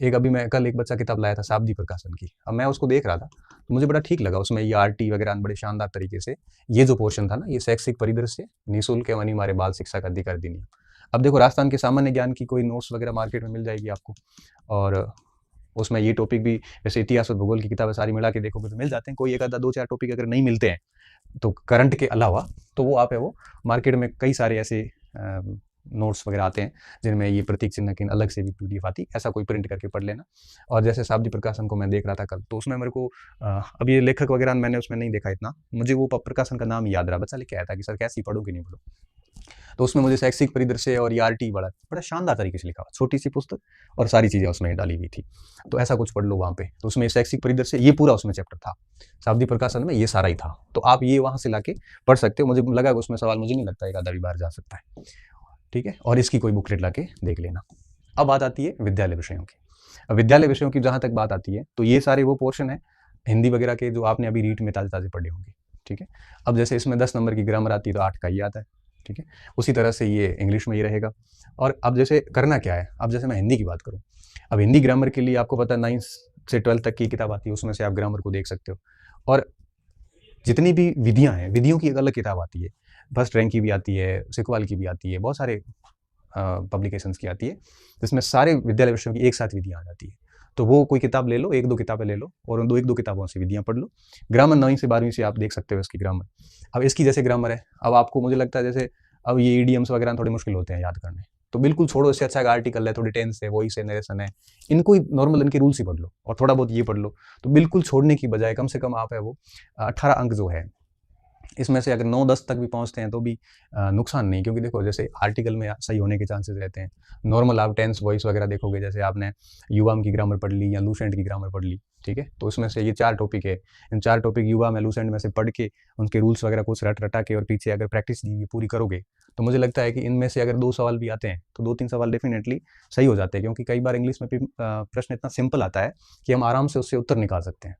एक अभी मैं कल एक बच्चा किताब लाया था शाब्दी प्रकाशन की, अब मैं उसको देख रहा था तो मुझे बड़ा ठीक लगा, उसमें ये आरटी वगैरह बड़े शानदार तरीके से ये जो पोर्शन था ना, ये शैक्षिक परिदृश्य निःशुल्क एवं अनिवार्य बाल शिक्षा का अधिकार अधिनियम। अब देखो राजस्थान के सामान्य ज्ञान की कोई नोट्स वगैरह मार्केट में मिल जाएगी आपको, और उसमें ये टॉपिक भी, जैसे इतिहास और भूगोल की किताबें सारी मिला के देखोगे तो मिल जाते हैं। कोई एक आधा 2-4 टॉपिक अगर नहीं मिलते हैं तो करंट के अलावा, तो वो आप है वो मार्केट में कई सारे ऐसे नोट्स वगैरह आते हैं जिनमें ये प्रतीक चिन्ह की अलग से भी पीडीएफ आती, ऐसा कोई प्रिंट करके पढ़ लेना। और जैसे शाब्दी प्रकाशन को मैं देख रहा था कल, तो उसमें मेरे को अब ये लेखक वगैरह मैंने उसमें नहीं देखा इतना, मुझे वो प्रकाशन का नाम याद रहा, बच्चा लेके आया था कि सर कैसी पढ़ो कि नहीं पढ़ो, तो उसमें मुझे शैक्षिक परिदृश्य और आरटी बड़ा शानदार तरीके से लिखा हुआ, छोटी सी पुस्तक और सारी चीज़ें उसमें डाली हुई थी, तो ऐसा कुछ पढ़ लो वहाँ पे। तो उसमें शैक्षिक परिदृश्य ये पूरा उसमें चैप्टर था, शाब्दी प्रकाशन में ये सारा ही था, तो आप ये वहाँ से लाके पढ़ सकते हो। मुझे लगा कि उसमें सवाल, मुझे नहीं लगता एक आधा भी बाहर जा सकता है, ठीक है। और इसकी कोई बुकलेट लाके देख लेना। अब बात आती है विद्यालय विषयों की। अब विद्यालय विषयों की जहाँ तक बात आती है तो ये सारे वो पोर्शन है हिंदी वगैरह के जो आपने अभी रीट में ताज़े ताज़े पढ़े होंगे, ठीक है। अब जैसे इसमें 10 नंबर की ग्रामर आती है तो 8 का ये आता है, ठीक है। उसी तरह से ये इंग्लिश में ही रहेगा। और अब जैसे करना क्या है, अब जैसे मैं हिंदी की बात करूँ, अब हिंदी ग्रामर के लिए आपको पता है 9 से 12 तक की किताब आती है, उसमें से आप ग्रामर को देख सकते हो। और जितनी भी विधियाँ हैं, विधियों की एक अलग किताब आती है, फर्स्ट रैंक की भी आती है, सिखवाल की भी आती है, बहुत सारे पब्लिकेशंस की आती है, जिसमें सारे विद्यालय विषयों की एक साथ विधियाँ आ जाती है। तो वो कोई किताब ले लो, 1-2 किताबें ले लो, और उन 1-2 किताबों से विधियाँ पढ़ लो। ग्रामर 9वीं से 12वीं से आप देख सकते हो इसकी ग्रामर। अब इसकी जैसे ग्रामर है, अब आपको मुझे लगता है जैसे अब ये ईडीएम्स वगैरह थोड़े मुश्किल होते हैं याद करने, तो बिल्कुल छोड़ो, इससे अच्छा आर्टिकल है, थोड़ी टेंस है, वॉइस है, नरेशन है, इनको ही नॉर्मल इनके रूल्स ही पढ़ लो, और थोड़ा बहुत ये पढ़ लो। तो बिल्कुल छोड़ने की बजाय कम से कम आप है वो 18 अंक जो है, इसमें से अगर 9-10 तक भी पहुंचते हैं तो भी नुकसान नहीं, क्योंकि देखो जैसे आर्टिकल में सही होने के चांसेस रहते हैं। नॉर्मल आप टेंस वॉइस वगैरह देखोगे, जैसे आपने युवा की ग्रामर पढ़ ली या लूसेंट की ग्रामर पढ़ ली, ठीक है, तो इसमें से ये 4 टॉपिक है, इन 4 टॉपिक युवा में लूसेंट में से पढ़ के उनके रूल्स वगैरह कुछ रटा के और पीछे अगर प्रैक्टिस पूरी करोगे तो मुझे लगता है कि इनमें से अगर 2 सवाल भी आते हैं तो 2-3 सवाल डेफिनेटली सही हो जाते हैं, क्योंकि कई बार इंग्लिश में भी प्रश्न इतना सिंपल आता है कि हम आराम से उससे उत्तर निकाल सकते हैं।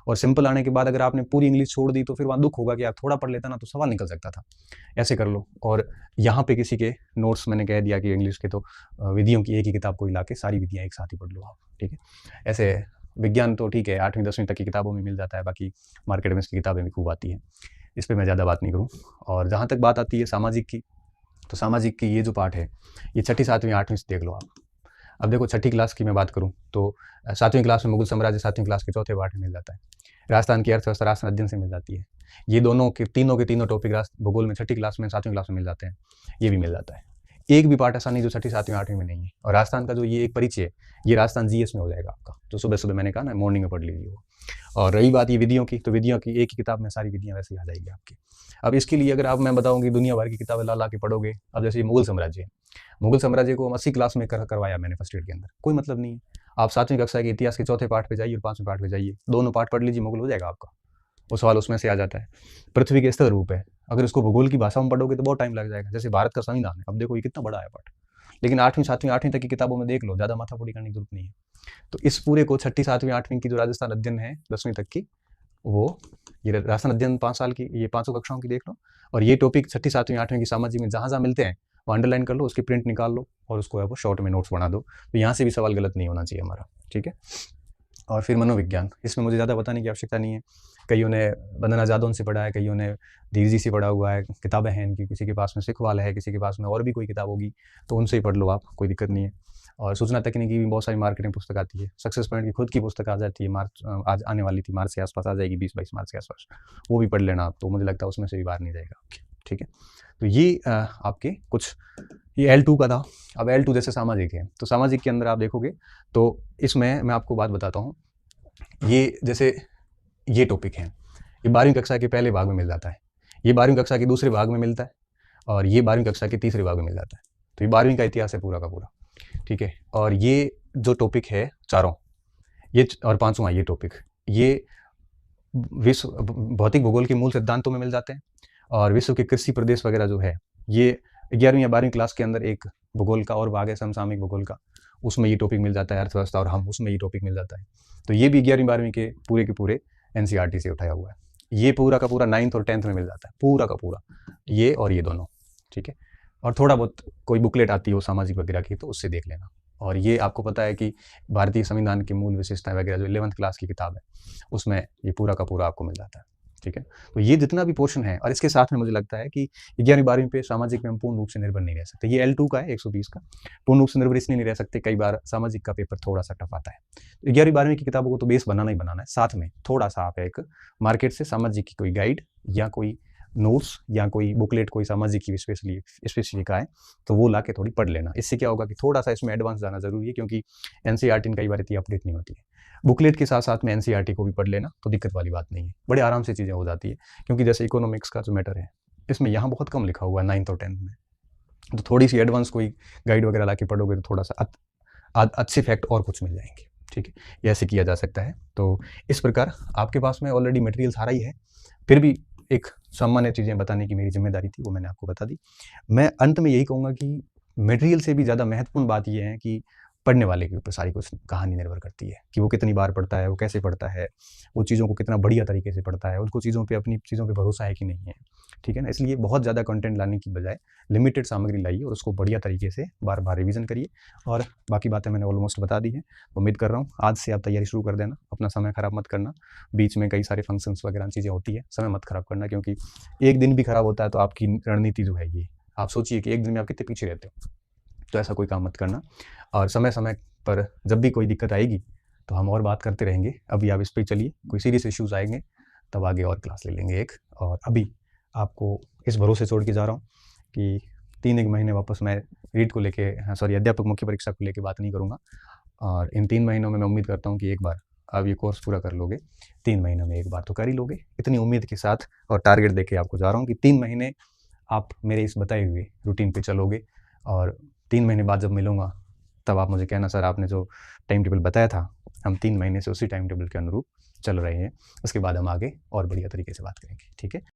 और सिंपल आने के बाद अगर आपने पूरी इंग्लिश छोड़ दी तो फिर वहाँ दुःख होगा कि यार थोड़ा पढ़ लेता ना तो सवाल निकल सकता था। ऐसे कर लो। और यहाँ पे किसी के नोट्स मैंने कह दिया कि इंग्लिश के तो विधियों की एक ही किताब को ला के सारी विधियाँ एक साथ ही पढ़ लो आप, ठीक है। ऐसे विज्ञान तो ठीक है 8वीं 10वीं तक की किताबों में मिल जाता है, बाकी मार्केट में इसकी किताबें भी खूब आती हैं, इस पर मैं ज़्यादा बात नहीं करूँ। और जहाँ तक बात आती है सामाजिक की, तो सामाजिक की ये जो पार्ट है ये 6ठी 7वीं 8वीं से देख लो आप। अब देखो 6ठी क्लास की मैं बात करूँ तो 7वीं क्लास में मुगल साम्राज्य 7वीं क्लास के चौथे पार्ट में मिल जाता है। राजस्थान की अर्थव्यवस्था राजस्थान अध्ययन से मिल जाती है। ये दोनों के तीनों टॉपिक भूगोल में 6ठी क्लास में 7वीं क्लास में मिल जाते हैं, ये भी मिल जाता है। एक भी पार्ट ऐसा नहीं जो 6ठी 7वीं 8वीं में नहीं है। और राजस्थान का जो ये एक परिचय है ये राजस्थान जीएस में हो जाएगा आपका, जो सुबह सुबह मैंने कहा ना मॉर्निंग में पढ़ लीजिए वो। और रही बात ये विधियों की, तो विधियों की एक ही किताब में सारी विधियाँ वैसे ही आ जाएगी आपकी। अब इसके लिए अगर आप मैं बताऊँ कि दुनिया भर की किताबें ला के पढ़ोगे, अब जैसे मुगल साम्राज्य है, मुगल साम्राज्य को 80 क्लास में करवाया मैंने फर्स्ट ईयर के अंदर, कोई मतलब नहीं है। आप 7वीं कक्षा के इतिहास के चौथे पार्ट पे जाइए और 5वें पार्ट पे जाइए, दोनों पार्ट पढ़ लीजिए, मुगल हो जाएगा आपका। वो सवाल उसमें से आ जाता है। पृथ्वी के स्तर रूप है, अगर इसको भूगोल की भाषा में पढ़ोगे तो बहुत टाइम लग जाएगा। जैसे भारत का संविधान है, अब देखो ये कितना बड़ा है पार्ट, लेकिन 8वीं 7वीं 8वीं तक की किताबों में देख लो, ज़्यादा माथापच्ची करने की जरूरत नहीं है। तो इस पूरे को 6ठी 7वीं 8वीं की जो राजस्थान अध्ययन है 10वीं तक की, वो ये राजस्थान अध्ययन 5 साल की, ये 500 कक्षाओं की देख लो। और ये टॉपिक 6ठी 7वीं 8वीं की सामाजिक में जहाँ मिलते हैं वो अंडरलाइन कर लो, उसकी प्रिंट निकाल लो और उसको है वो शॉर्ट में नोट्स बना दो। तो यहाँ से भी सवाल गलत नहीं होना चाहिए हमारा, ठीक है। और फिर मनोविज्ञान, इसमें मुझे ज़्यादा बताने की आवश्यकता नहीं है। कईयों ने वंदना जादौन से पढ़ा है, कईयों ने धीर जी से पढ़ा हुआ है, किताबें हैं इनकी, किसी के पास में सिखवाल है, किसी के पास में और भी कोई किताब होगी तो उनसे ही पढ़ लो आप, कोई दिक्कत नहीं है। और सूचना तकनीकी भी बहुत सारी मार्केटिंग पुस्तक आती है। सक्सेस पॉइंट की खुद की पुस्तक आ जाती है, मार्च आज आने वाली थी, मार्च के आसपास आ जाएगी, 20-22 मार्च के आसपास, वो भी पढ़ लेना आप, तो मुझे लगता है उसमें से भी बाहर नहीं जाएगा आपके, ठीक है। तो ये आपके कुछ, ये L2 का था। अब L2 जैसे सामाजिक है, तो सामाजिक के अंदर आप देखोगे तो इसमें मैं आपको बात बताता हूँ, ये जैसे ये टॉपिक है, ये 12वीं कक्षा के पहले भाग में मिल जाता है, ये 12वीं कक्षा के दूसरे भाग में मिलता है, और ये 12वीं कक्षा के तीसरे भाग में मिल जाता है। तो ये 12वीं का इतिहास है पूरा का पूरा, ठीक है। और ये जो टॉपिक है चारों, ये और 5वां ये टॉपिक, ये विश्व भौतिक भूगोल के मूल सिद्धांतों में मिल जाते हैं। और विश्व के कृषि प्रदेश वगैरह जो है, ये 11वीं या 12वीं क्लास के अंदर एक भूगोल का और भाग है समसामयिक भूगोल का, उसमें ये टॉपिक मिल जाता है, अर्थव्यवस्था और हम, उसमें ये टॉपिक मिल जाता है। तो ये भी 11वीं 12वीं के पूरे NCERT से उठाया हुआ है। ये पूरा का पूरा 9th और 10th में मिल जाता है, पूरा का पूरा, ये और ये दोनों, ठीक है। और थोड़ा बहुत कोई बुकलेट आती है वो सामाजिक वगैरह की, तो उससे देख लेना। और ये आपको पता है कि भारतीय संविधान की मूल विशेषताएं वगैरह जो 11th क्लास की किताब है उसमें ये पूरा का पूरा आपको मिल जाता है, ठीक है। तो ये जितना भी पोर्शन है, और इसके साथ में मुझे लगता है कि 11वीं 12वीं पे सामाजिक में हम पूर्ण रूप से निर्भर नहीं रह सकते। ये L2 का है 120 का, पूर्ण रूप से निर्भर इसलिए नहीं रह सकते, कई बार सामाजिक का पेपर थोड़ा सा टफ आता है। तो 11वीं 12वीं की किताबों को तो बेस बनाना ही बनाना है, साथ में थोड़ा सा आप एक मार्केट से सामाजिक की कोई गाइड या कोई नोट्स या कोई बुकलेट कोई सामाजिक की स्पेसिफिक आए तो वो ला के थोड़ी पढ़ लेना। इससे क्या होगा कि थोड़ा सा इसमें एडवांस जाना जरूरी है, क्योंकि NCERT कई बार इतनी अपडेट नहीं होती है। बुकलेट के साथ साथ में NCERT को भी पढ़ लेना, तो दिक्कत वाली बात नहीं है, बड़े आराम से चीज़ें हो जाती है। क्योंकि जैसे इकोनॉमिक्स का जो मैटर है इसमें यहाँ बहुत कम लिखा हुआ है 9th और 10th में, तो थोड़ी सी एडवांस कोई गाइड वगैरह ला के पढ़ोगे तो थोड़ा सा अच्छे फैक्ट और कुछ मिल जाएंगे, ठीक है। ये ऐसे किया जा सकता है। तो इस प्रकार आपके पास में ऑलरेडी मटेरियल सारा ही है, फिर भी एक सामान्य चीज़ें बताने की मेरी जिम्मेदारी थी, वो मैंने आपको बता दी। मैं अंत में यही कहूँगा कि मटेरियल से भी ज़्यादा महत्वपूर्ण बात यह है कि पढ़ने वाले के ऊपर सारी कुछ कहानी निर्भर करती है, कि वो कितनी बार पढ़ता है, वो कैसे पढ़ता है, वो चीज़ों को कितना बढ़िया तरीके से पढ़ता है, उसको चीज़ों पे अपनी चीज़ों पे भरोसा है कि नहीं है, ठीक है ना। इसलिए बहुत ज़्यादा कंटेंट लाने की बजाय लिमिटेड सामग्री लाइए और उसको बढ़िया तरीके से बार बार रिवीजन करिए। और बाकी बातें मैंने ऑलमोस्ट बता दी हैं। उम्मीद कर रहा हूँ आज से आप तैयारी शुरू कर देना, अपना समय ख़राब मत करना, बीच में कई सारे फंक्शंस वगैरह चीज़ें होती है, समय मत ख़राब करना, क्योंकि एक दिन भी ख़राब होता है तो आपकी रणनीति जो है ये, आप सोचिए कि एक दिन में आप कितने पीछे रहते हो, तो ऐसा कोई काम मत करना। और समय समय पर जब भी कोई दिक्कत आएगी तो हम और बात करते रहेंगे। अभी आप इस पे चलिए, कोई सीरियस इश्यूज़ आएंगे तब आगे और क्लास ले लेंगे एक। और अभी आपको इस भरोसे छोड़ के जा रहा हूँ कि 3-1 महीने वापस मैं रीट को लेके, अध्यापक मुख्य परीक्षा को लेके बात नहीं करूँगा। और इन 3 महीनों में मैं उम्मीद करता हूँ कि एक बार आप ये कोर्स पूरा कर लोगे, 3 महीनों में एक बार तो कर ही लोगे, इतनी उम्मीद के साथ और टारगेट देके आपको जा रहा हूँ कि 3 महीने आप मेरे इस बताए हुए रूटीन पे चलोगे। और 3 महीने बाद जब मिलूँगा तब आप मुझे कहना, सर आपने जो टाइम टेबल बताया था हम 3 महीने से उसी टाइम टेबल के अनुरूप चल रहे हैं, उसके बाद हम आगे और बढ़िया तरीके से बात करेंगे, ठीक है।